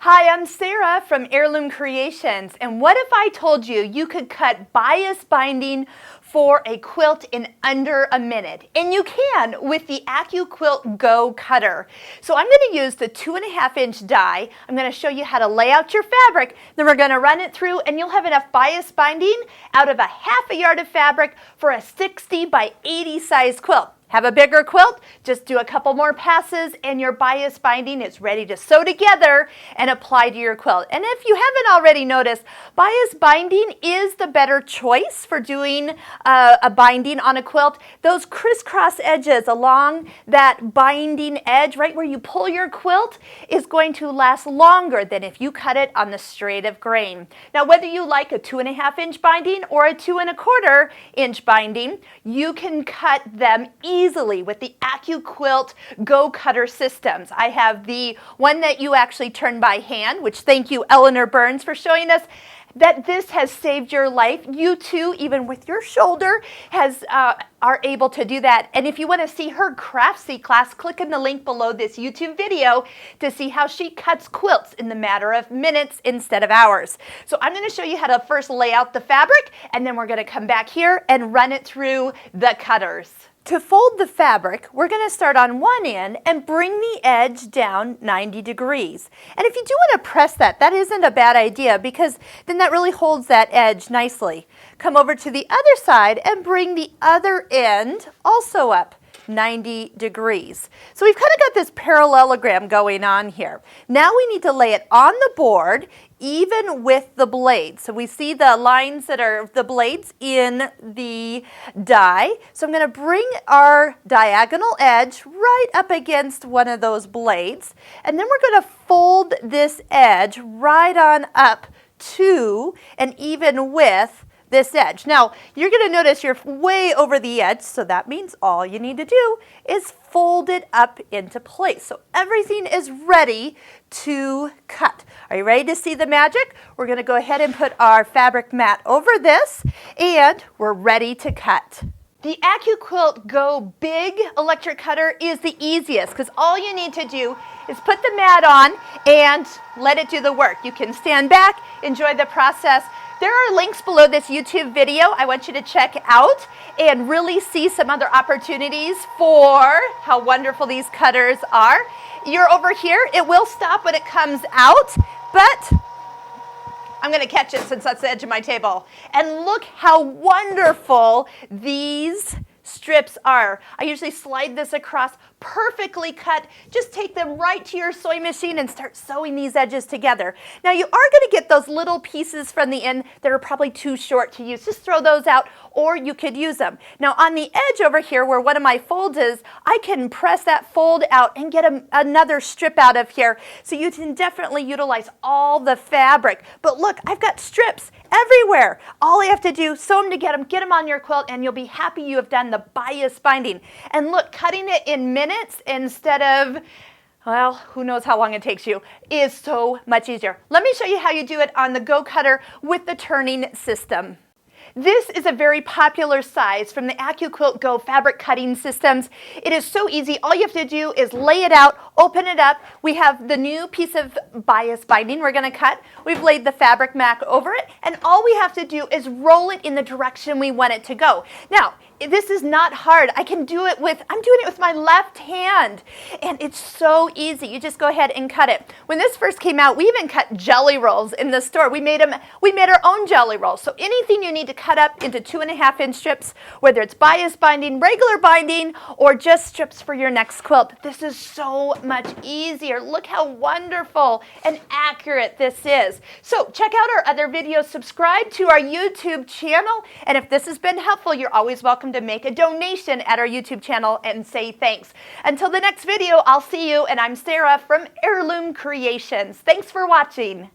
Hi, I'm Sara from Heirloom Creations, and what if I told you you could cut bias binding for a quilt in under a minute? And you can with the AccuQuilt GO Cutter. So I'm going to use the 2.5-inch die. I'm going to show you how to lay out your fabric, then we're going to run it through and you'll have enough bias binding out of a ½ yard of fabric for a 60 by 80 size quilt. Have a bigger quilt, just do a couple more passes and your bias binding is ready to sew together and apply to your quilt. And if you haven't already noticed, bias binding is the better choice for doing a binding on a quilt. Those crisscross edges along that binding edge, right where you pull your quilt, is going to last longer than if you cut it on the straight of grain. Now, whether you like a 2.5-inch binding or a 2.25-inch binding, you can cut them easily with the AccuQuilt GO Cutter systems. I have the one that you actually turn by hand, which thank you Eleanor for showing us that this has saved your life. You too, even with your shoulder, are able to do that. And if you want to see her Craftsy class, click on the link below this YouTube video to see how she cuts quilts in the matter of minutes instead of hours. So I'm going to show you how to first lay out the fabric, and then we're going to come back here and run it through the cutters. To fold the fabric, we're going to start on one end and bring the edge down 90 degrees. And if you do want to press that, that isn't a bad idea because then that really holds that edge nicely. Come over to the other side and bring the other end also up 90 degrees. So we've kind of got this parallelogram going on here. Now we need to lay it on the board even with the blades. So we see the lines that are the blades in the die. So I'm going to bring our diagonal edge right up against one of those blades. And then we're going to fold this edge right on up to and even with this edge. Now, you're going to notice you're way over the edge, so that means all you need to do is fold it up into place. So everything is ready to cut. Are you ready to see the magic? We're going to go ahead and put our fabric mat over this, and we're ready to cut. The AccuQuilt GO Big Electric Cutter is the easiest because all you need to do is put the mat on and let it do the work. You can stand back, enjoy the process. There are links below this YouTube video I want you to check out and really see some other opportunities for how wonderful these cutters are. You're over here. It will stop when it comes out, but I'm going to catch it since that's the edge of my table. And look how wonderful these strips are. I usually slide this across, perfectly cut. Just take them right to your sewing machine and start sewing these edges together. Now you are going to get those little pieces from the end that are probably too short to use. Just throw those out, or you could use them. Now on the edge over here where one of my folds is, I can press that fold out and get another strip out of here. So you can definitely utilize all the fabric. But look, I've got strips everywhere. All I have to do, sew them to get them on your quilt, and you'll be happy you have done the bias binding. And look, cutting it in minutes instead of, well, who knows how long it takes you, is so much easier. Let me show you how you do it on the GO Cutter with the turning system. This is a very popular size from the AccuQuilt GO Fabric Cutting Systems. It is so easy. All you have to do is lay it out, open it up. We have the new piece of bias binding we're going to cut. We've laid the fabric mat over it, and all we have to do is roll it in the direction we want it to go. Now, this is not hard. I'm doing it with my left hand, and it's so easy. You just go ahead and cut it. When this first came out, we even cut jelly rolls in the store. We made our own jelly rolls. So anything you need to cut up into 2.5-inch strips, whether it's bias binding, regular binding, or just strips for your next quilt, this is so much easier. Look how wonderful and accurate this is. So check out our other videos, subscribe to our YouTube channel, and if this has been helpful, you're always welcome to make a donation at our YouTube channel and say thanks. Until the next video, I'll see you, and I'm Sara from Heirloom Creations. Thanks for watching.